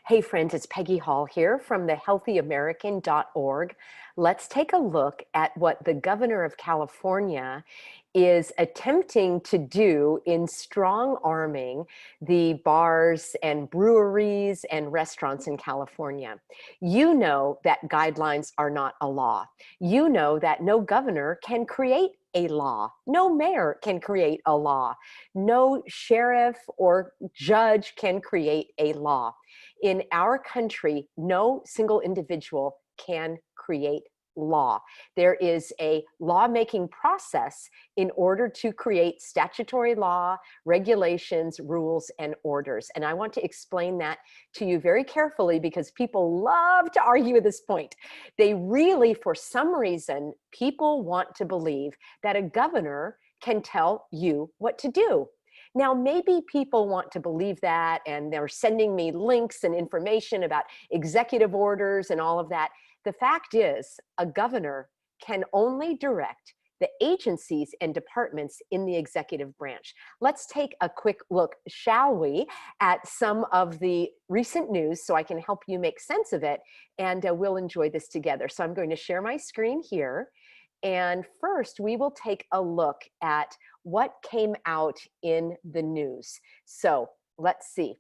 Hey friends, it's Peggy Hall here from the healthyamerican.org. Let's take a look at what the governor of California is attempting to do in strong arming the bars and breweries and restaurants in California. You know that guidelines are not a law. You know that no governor can create a law. No mayor can create a law. No sheriff or judge can create a law. In our country, no single individual can create law. There is a lawmaking process in order to create statutory law, regulations, rules, and orders. And I want to explain that to you very carefully because people love to argue at this point. They really, for some reason, people want to believe that a governor can tell you what to do. Now, maybe people want to believe that and they're sending me links and information about executive orders and all of that. The fact is, a governor can only direct the agencies and departments in the executive branch. Let's take a quick look, shall we, at some of the recent news so I can help you make sense of it, and we'll enjoy this together. So I'm going to share my screen here. And first, we will take a look at what came out in the news. So let's see.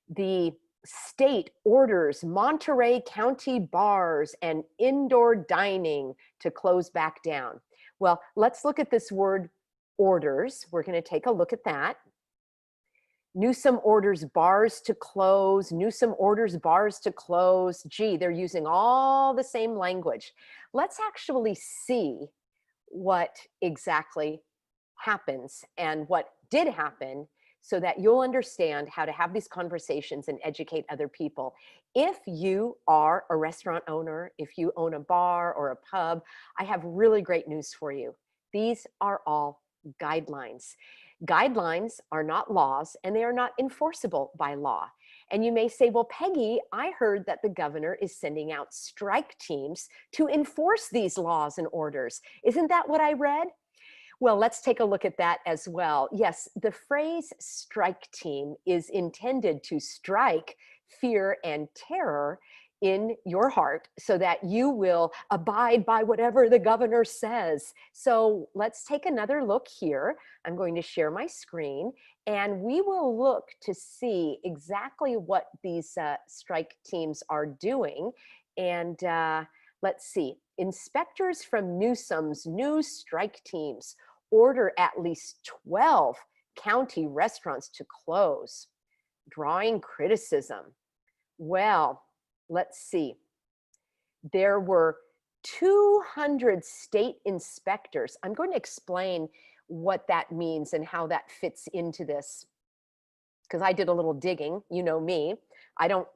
The state orders Monterey County bars and indoor dining to close back down. Well, let's look at this word orders. We're going to take a look at that. Newsom orders bars to close. Newsom orders bars to close. Gee, they're using all the same language. Let's actually see what exactly happens and what did happen so that you'll understand how to have these conversations and educate other people. If you are a restaurant owner, if you own a bar or a pub, I have really great news for you. These are all guidelines. Guidelines are not laws and they are not enforceable by law. And you may say, well, Peggy, I heard that the governor is sending out strike teams to enforce these laws and orders. Isn't that what I read? Well, let's take a look at that as well. Yes, the phrase strike team is intended to strike fear and terror in your heart so that you will abide by whatever the governor says. So let's take another look here. I'm going to share my screen and we will look to see exactly what these strike teams are doing. And let's see. Inspectors from Newsom's new strike teams order at least 12 county restaurants to close, drawing criticism. Well, let's see. There were 200 state inspectors. I'm going to explain what that means and how that fits into this, because I did a little digging. You know me. I don't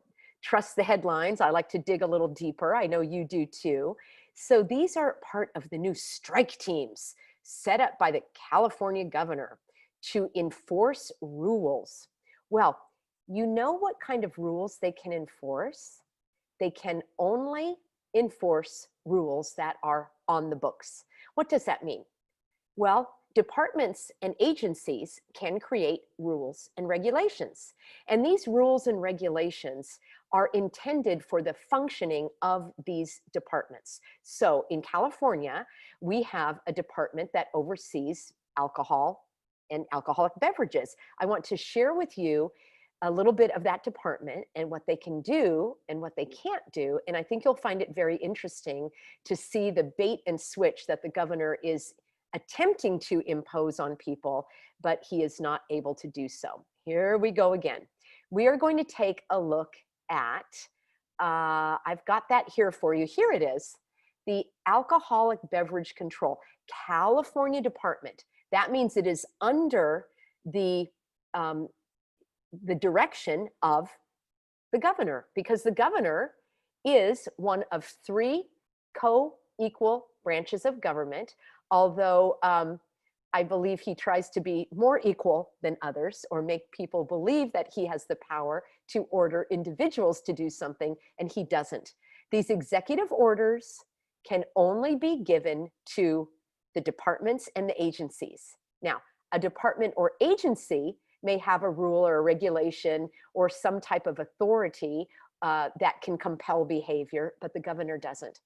trust the headlines. I like to dig a little deeper. I know you do too. So these are part of the new strike teams set up by the California governor to enforce rules. Well, you know what kind of rules they can enforce? They can only enforce rules that are on the books. What does that mean? Well, departments and agencies can create rules and regulations. And these rules and regulations are intended for the functioning of these departments. So in California, we have a department that oversees alcohol and alcoholic beverages. I want to share with you a little bit of that department and what they can do and what they can't do. And I think you'll find it very interesting to see the bait and switch that the governor is attempting to impose on people, but he is not able to do so. Here we go again. We are going to take a look at, I've got that here for you. Here it is, the Alcoholic Beverage Control, California Department. That means it is under the direction of the governor, because the governor is one of three co-equal branches of government, although I believe he tries to be more equal than others or make people believe that he has the power to order individuals to do something, and he doesn't. These executive orders can only be given to the departments and the agencies. Now, a department or agency may have a rule or a regulation or some type of authority that can compel behavior, but the governor doesn't.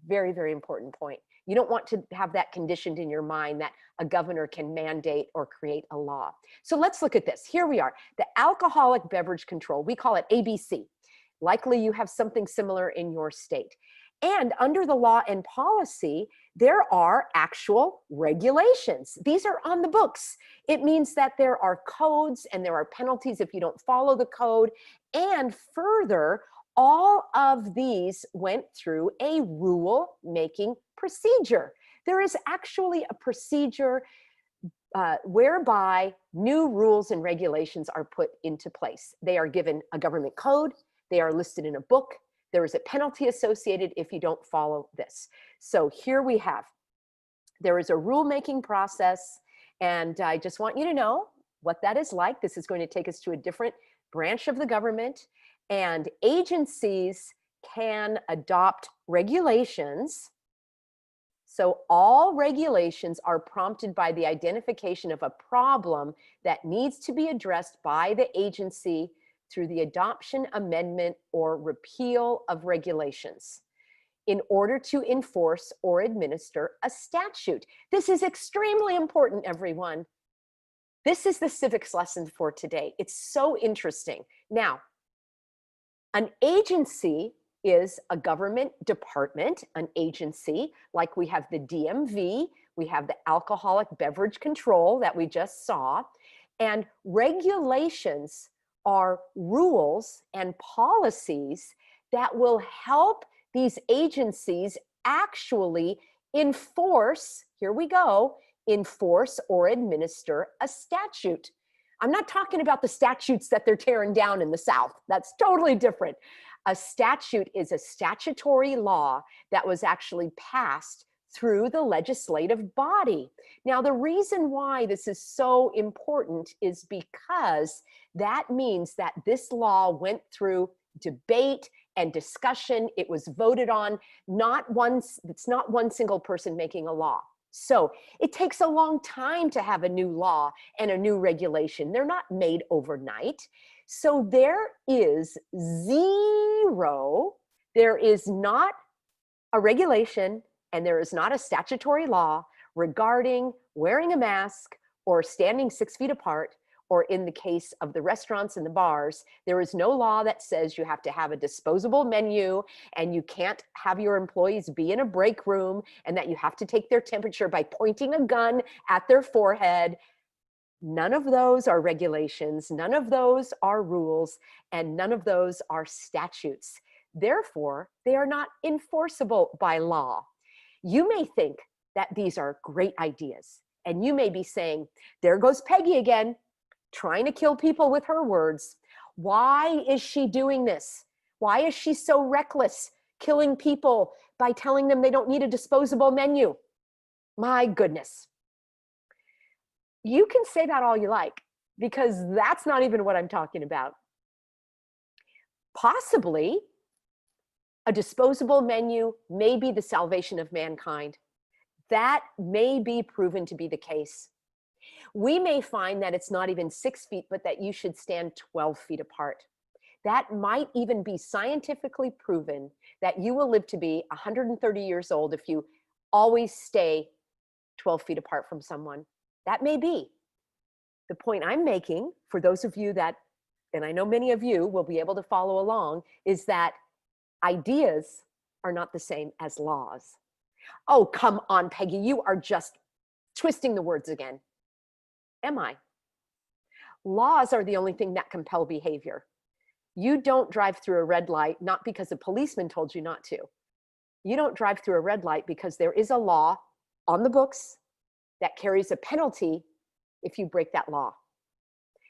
Very, very important point. You don't want to have that conditioned in your mind that a governor can mandate or create a law. So let's look at this. Here we are. The alcoholic beverage control, we call it ABC. Likely you have something similar in your state. And under the law and policy, there are actual regulations. These are on the books. It means that there are codes and there are penalties if you don't follow the code. And further, all of these went through a rule-making procedure. There is actually a procedure whereby new rules and regulations are put into place. They are given a government code. They are listed in a book. There is a penalty associated if you don't follow this. So here we have, there is a rule-making process, and I just want you to know what that is like. This is going to take us to a different branch of the government, and agencies can adopt regulations. So all regulations are prompted by the identification of a problem that needs to be addressed by the agency through the adoption, amendment, or repeal of regulations in order to enforce or administer a statute. This is extremely important, everyone. This is the civics lesson for today. It's so interesting. Now, an agency is a government department, an agency, like we have the DMV, we have the alcoholic beverage control that we just saw, and regulations are rules and policies that will help these agencies actually enforce, here we go, enforce or administer a statute. I'm not talking about the statutes that they're tearing down in the South. That's totally different. A statute is a statutory law that was actually passed through the legislative body. Now, the reason why this is so important is because that means that this law went through debate and discussion. It was voted on. It's not one single person making a law. So it takes a long time to have a new law and a new regulation. They're not made overnight. So there is not a regulation and there is not a statutory law regarding wearing a mask or standing 6 feet apart, or in the case of the restaurants and the bars, there is no law that says you have to have a disposable menu and you can't have your employees be in a break room and that you have to take their temperature by pointing a gun at their forehead. None of those are regulations, none of those are rules, and none of those are statutes. Therefore, they are not enforceable by law. You may think that these are great ideas, and you may be saying, there goes Peggy again, trying to kill people with her words. Why is she doing this? Why is she so reckless, killing people by telling them they don't need a disposable menu? My goodness. You can say that all you like, because that's not even what I'm talking about. Possibly, a disposable menu may be the salvation of mankind. That may be proven to be the case. We may find that it's not even 6 feet, but that you should stand 12 feet apart. That might even be scientifically proven that you will live to be 130 years old if you always stay 12 feet apart from someone. That may be. The point I'm making, for those of you that, and I know many of you will be able to follow along, is that ideas are not the same as laws. Oh, come on, Peggy, you are just twisting the words again. Am I? Laws are the only thing that compel behavior. You don't drive through a red light, not because a policeman told you not to. You don't drive through a red light because there is a law on the books that carries a penalty if you break that law.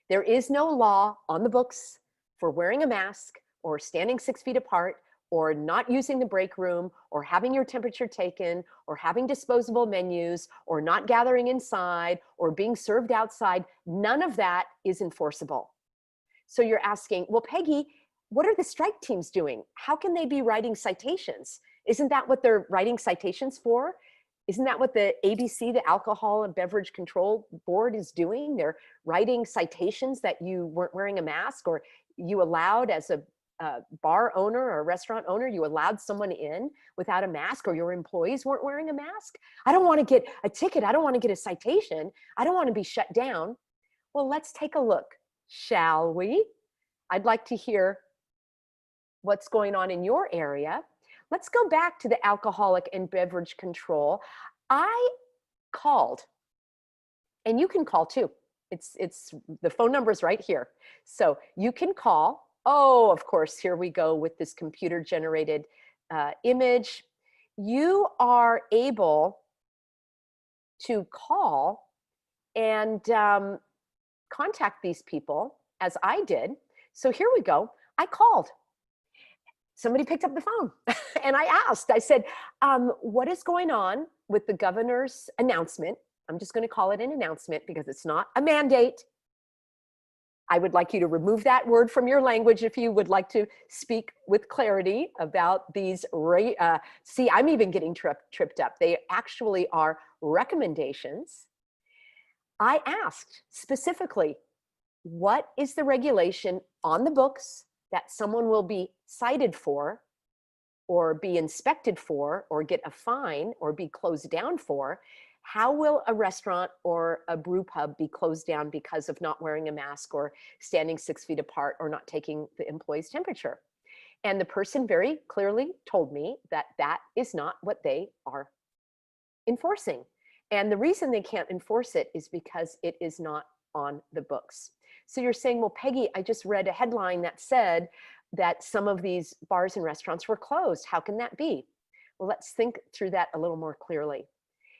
There is no law on the books for wearing a mask or standing 6 feet apart or not using the break room or having your temperature taken or having disposable menus or not gathering inside or being served outside. None of that is enforceable. So you're asking, well, Peggy, what are the strike teams doing? How can they be writing citations? Isn't that what they're writing citations for? Isn't that what the ABC, the Alcohol and Beverage Control Board, is doing? They're writing citations that you weren't wearing a mask, or you allowed, as a bar owner or a restaurant owner, you allowed someone in without a mask, or your employees weren't wearing a mask. I don't want to get a ticket. I don't want to get a citation. I don't want to be shut down. Well, let's take a look, shall we? I'd like to hear what's going on in your area. Let's go back to the alcoholic and beverage control. I called, and you can call too. It's the phone number's right here. So you can call. Oh, of course, here we go with this computer generated image. You are able to call and contact these people, as I did. So here we go. I called. Somebody picked up the phone and I asked, I said, what is going on with the governor's announcement? I'm just going to call it an announcement because it's not a mandate. I would like you to remove that word from your language if you would like to speak with clarity about these. See, I'm even getting tripped up. They actually are recommendations. I asked specifically, what is the regulation on the books that someone will be cited for, or be inspected for, or get a fine, or be closed down for? How will a restaurant or a brew pub be closed down because of not wearing a mask, or standing 6 feet apart, or not taking the employee's temperature? And the person very clearly told me that that is not what they are enforcing. And the reason they can't enforce it is because it is not on the books. So you're saying, well, Peggy, I just read a headline that said that some of these bars and restaurants were closed. How can that be? Well, let's think through that a little more clearly.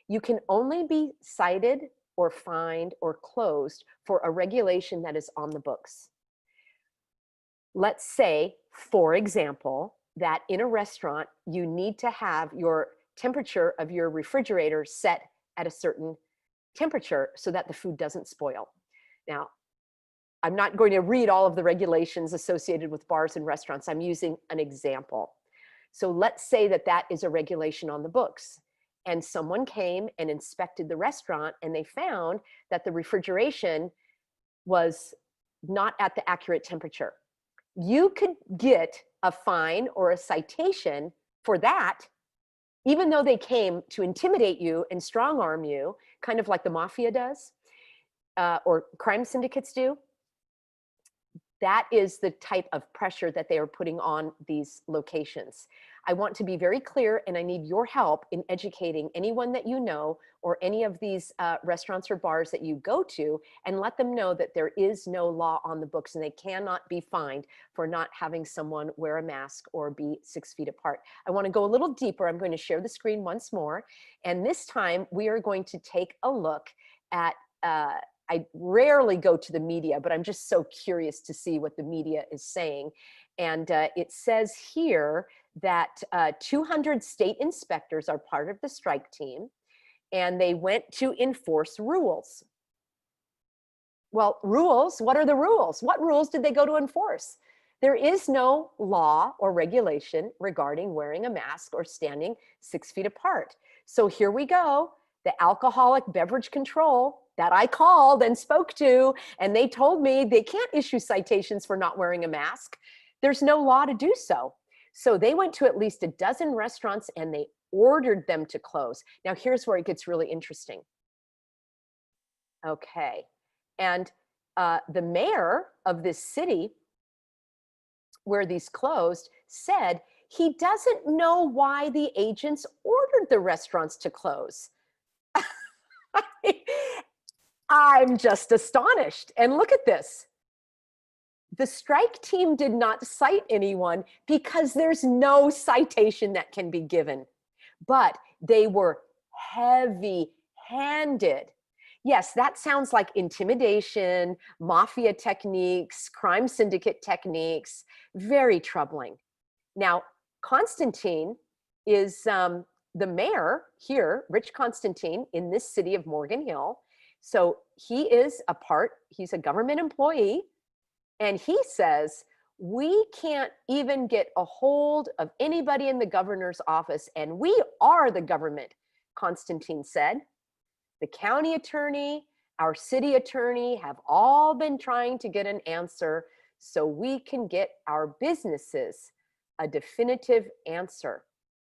You can only be cited or fined or closed for a regulation that is on the books. Let's say, for example, that in a restaurant, you need to have your temperature of your refrigerator set at a certain temperature so that the food doesn't spoil. Now, I'm not going to read all of the regulations associated with bars and restaurants. I'm using an example. So let's say that that is a regulation on the books, and someone came and inspected the restaurant and they found that the refrigeration was not at the accurate temperature. You could get a fine or a citation for that, even though they came to intimidate you and strong arm you, kind of like the mafia does, or crime syndicates do. That is the type of pressure that they are putting on these locations. I want to be very clear, and I need your help in educating anyone that you know, or any of these restaurants or bars that you go to, and let them know that there is no law on the books and they cannot be fined for not having someone wear a mask or be 6 feet apart. I want to go a little deeper. I'm going to share the screen once more. And this time we are going to take a look at I rarely go to the media, but I'm just so curious to see what the media is saying. And it says here that 200 state inspectors are part of the strike team, and they went to enforce rules. Well, rules, what are the rules? What rules did they go to enforce? There is no law or regulation regarding wearing a mask or standing 6 feet apart. So here we go. The alcoholic beverage control that I called and spoke to, and they told me they can't issue citations for not wearing a mask. There's no law to do so. So they went to at least a dozen restaurants and they ordered them to close. Now here's where it gets really interesting. Okay, and the mayor of this city where these closed said he doesn't know why the agents ordered the restaurants to close. I'm just astonished. And look at this. The strike team did not cite anyone because there's no citation that can be given. But they were heavy-handed. Yes, that sounds like intimidation, mafia techniques, crime syndicate techniques. Very troubling. Now, Constantine is the mayor here, Rich Constantine, in this city of Morgan Hill. So he's a government employee, and he says, we can't even get a hold of anybody in the governor's office, and we are the government. Constantine said. The county attorney, our city attorney have all been trying to get an answer so we can get our businesses a definitive answer.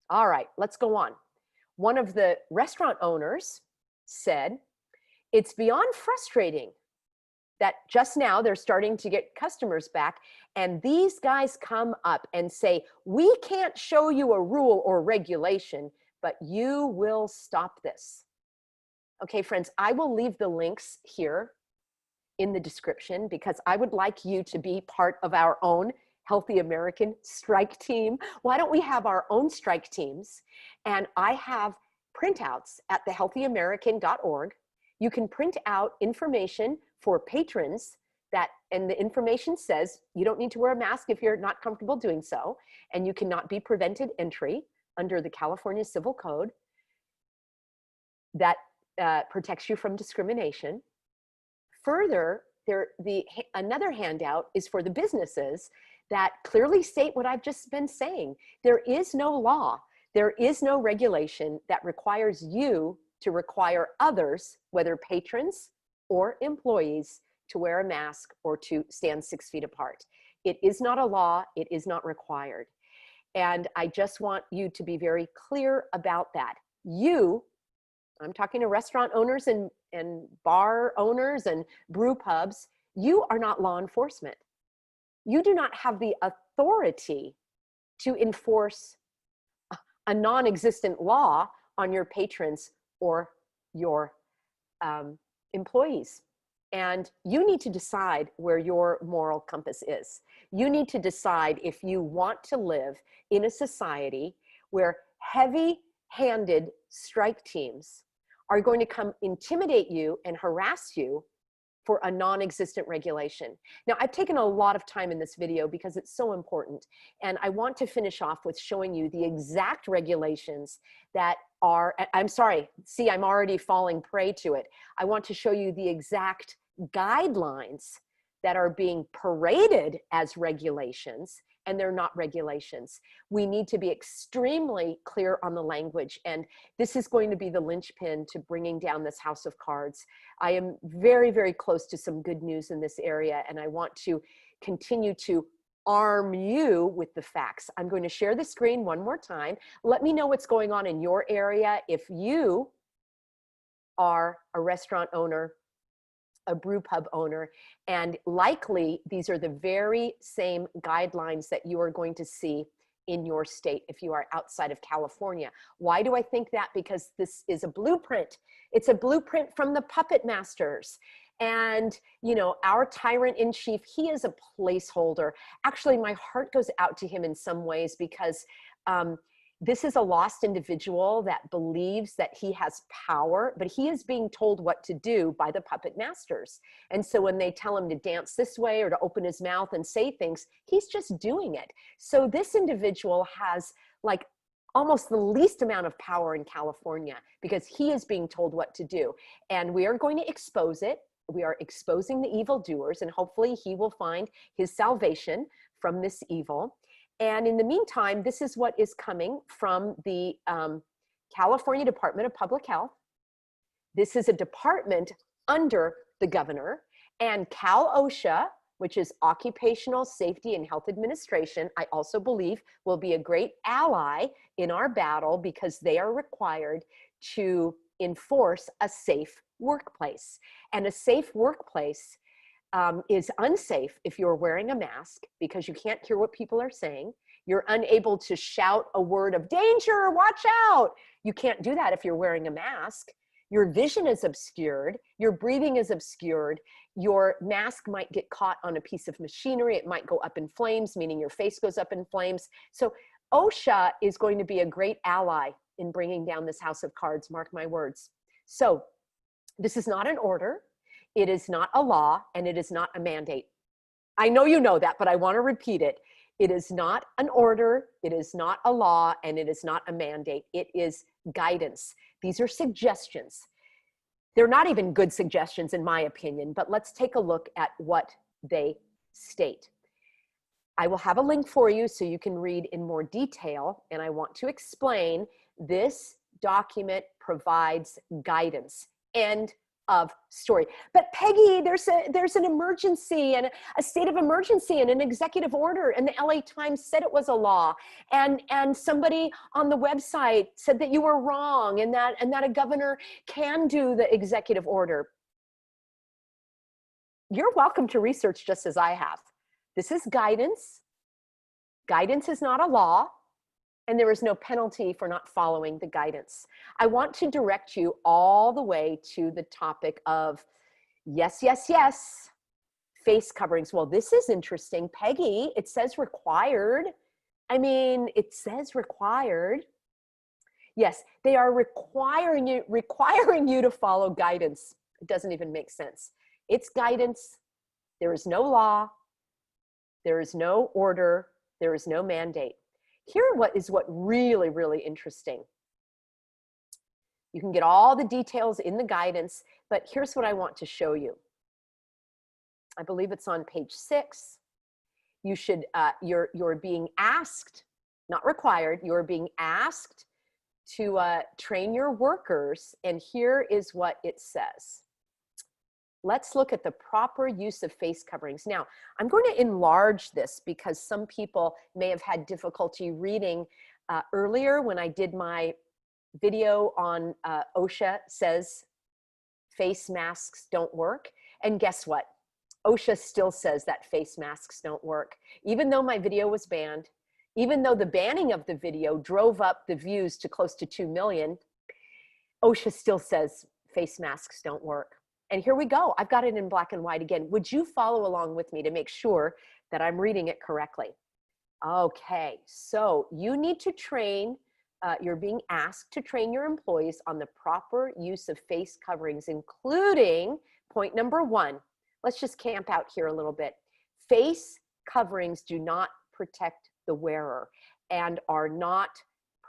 All right, let's go on. One of the restaurant owners said, it's beyond frustrating that just now they're starting to get customers back and these guys come up and say, we can't show you a rule or regulation, but you will stop this. Okay, friends, I will leave the links here in the description because I would like you to be part of our own Healthy American strike team. Why don't we have our own strike teams? And I have printouts at thehealthyamerican.org. You can print out information for patrons and the information says you don't need to wear a mask if you're not comfortable doing so, and you cannot be prevented entry under the California Civil Code that protects you from discrimination. Further, another handout is for the businesses that clearly state what I've just been saying. There is no law, there is no regulation that requires you to require others, whether patrons or employees, to wear a mask or to stand 6 feet apart. It is not a law, it is not required. And I just want you to be very clear about that. I'm talking to restaurant owners and bar owners and brew pubs, you are not law enforcement. You do not have the authority to enforce a non-existent law on your patrons or your employees. And you need to decide where your moral compass is. You need to decide if you want to live in a society where heavy-handed strike teams are going to come intimidate you and harass you for a non-existent regulation. Now, I've taken a lot of time in this video because it's so important. And I want to finish off with showing you the exact regulations that are, I'm sorry, see, I'm already falling prey to it. I want to show you the exact guidelines that are being paraded as regulations, and they're not regulations. We need to be extremely clear on the language, and this is going to be the linchpin to bringing down this house of cards. I am very, very close to some good news in this area, and I want to continue to arm you with the facts. I'm going to share the screen one more time. Let me know what's going on in your area. If you are a restaurant owner, a brew pub owner, and likely these are the very same guidelines that you are going to see in your state if you are outside of California. Why do I think that? Because this is a blueprint. It's a blueprint from the puppet masters. And, you know, our tyrant in chief, he is a placeholder. Actually, my heart goes out to him in some ways because this is a lost individual that believes that he has power, but he is being told what to do by the puppet masters. And so when they tell him to dance this way or to open his mouth and say things, he's just doing it. So this individual has like almost the least amount of power in California because he is being told what to do. And we are going to expose it. We are exposing the evildoers, and hopefully he will find his salvation from this evil. And in the meantime, this is what is coming from the California Department of Public Health. This is a department under the governor, and Cal OSHA, which is Occupational Safety and Health Administration, I also believe will be a great ally in our battle because they are required to enforce a safe workplace. And a safe workplace is unsafe if you're wearing a mask because you can't hear what people are saying. You're unable to shout a word of danger, watch out. You can't do that if you're wearing a mask. Your vision is obscured, your breathing is obscured, your mask might get caught on a piece of machinery, it might go up in flames, meaning your face goes up in flames. So OSHA is going to be a great ally in bringing down this house of cards, mark my words. So this is not an order. It is not a law, and it is not a mandate. I know you know that, but I want to repeat it. It is not an order, it is not a law, and it is not a mandate. It is guidance. These are suggestions. They're not even good suggestions in my opinion, but let's take a look at what they state. I will have a link for you so you can read in more detail, and I want to explain this document provides guidance. End of story. But Peggy, there's an emergency and a state of emergency and an executive order, and the LA Times said it was a law, and somebody on the website said that you were wrong, and that a governor can do the executive order. You're welcome to research just as I have. This is guidance. Guidance is not a law, and there is no penalty for not following the guidance. I want to direct you all the way to the topic of yes, yes, yes, face coverings. Well, this is interesting. Peggy, it says required. I mean, it says required. Yes, they are requiring you to follow guidance. It doesn't even make sense. It's guidance. There is no law. There is no order. There is no mandate. Here is what really, really interesting. You can get all the details in the guidance, but here's what I want to show you. I believe it's on page 6. You should, you're being asked, not required, you're being asked to train your workers, and here is what it says. Let's look at the proper use of face coverings. Now, I'm going to enlarge this because some people may have had difficulty reading earlier when I did my video on OSHA says face masks don't work. And guess what? OSHA still says that face masks don't work. Even though my video was banned, even though the banning of the video drove up the views to close to 2 million, OSHA still says face masks don't work. And here we go. I've got it in black and white again. Would you follow along with me to make sure that I'm reading it correctly? Okay, so you need to train, you're being asked to train your employees on the proper use of face coverings, including point number 1. Let's just camp out here a little bit. Face coverings do not protect the wearer and are not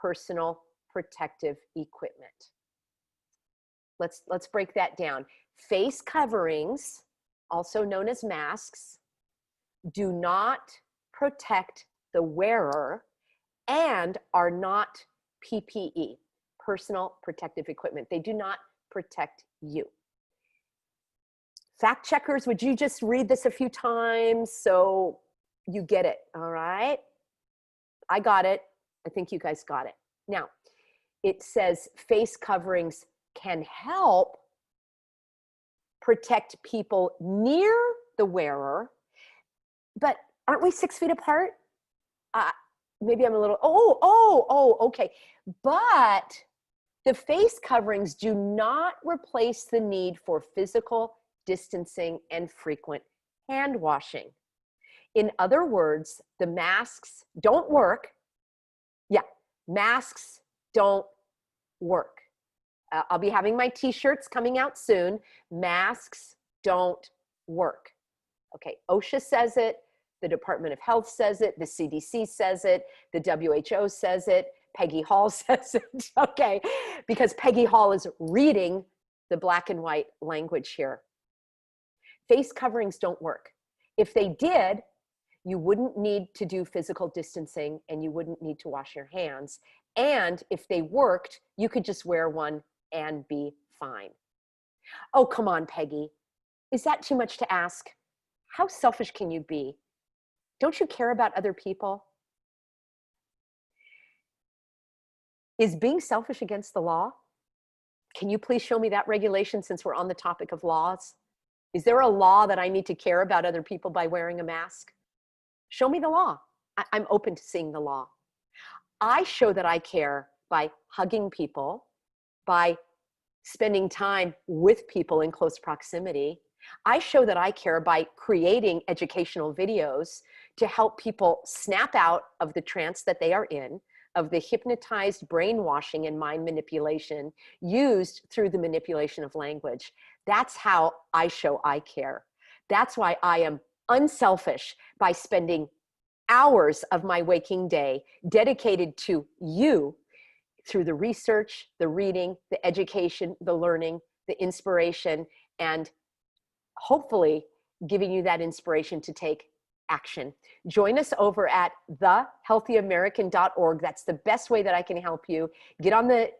personal protective equipment. Let's break that down. Face coverings, also known as masks, do not protect the wearer and are not PPE, personal protective equipment. They do not protect you. Fact checkers, would you just read this a few times so you get it, all right? I got it. I think you guys got it. Now, it says face coverings can help protect people near the wearer, but aren't we 6 feet apart? Maybe I'm a little, okay. But the face coverings do not replace the need for physical distancing and frequent hand washing. In other words, the masks don't work. Yeah, masks don't work. I'll be having my t-shirts coming out soon. Masks don't work. Okay, OSHA says it, the Department of Health says it, the CDC says it, the WHO says it, Peggy Hall says it, okay, because Peggy Hall is reading the black and white language here. Face coverings don't work. If they did, you wouldn't need to do physical distancing and you wouldn't need to wash your hands. And if they worked, you could just wear one and be fine. Oh, come on, Peggy. Is that too much to ask? How selfish can you be? Don't you care about other people? Is being selfish against the law? Can you please show me that regulation since we're on the topic of laws? Is there a law that I need to care about other people by wearing a mask? Show me the law. I'm open to seeing the law. I show that I care by hugging people, by spending time with people in close proximity. I show that I care by creating educational videos to help people snap out of the trance that they are in, of the hypnotized brainwashing and mind manipulation used through the manipulation of language. That's how I show I care. That's why I am unselfish by spending hours of my waking day dedicated to you through the research, the reading, the education, the learning, the inspiration, and hopefully giving you that inspiration to take action. Join us over at thehealthyamerican.org. That's the best way that I can help you. Get on the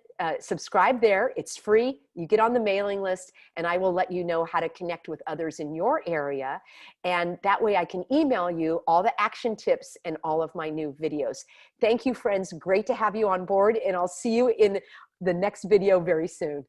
subscribe there. It's free. You get on the mailing list, and I will let you know how to connect with others in your area. And that way I can email you all the action tips and all of my new videos. Thank you, friends. Great to have you on board, and I'll see you in the next video very soon.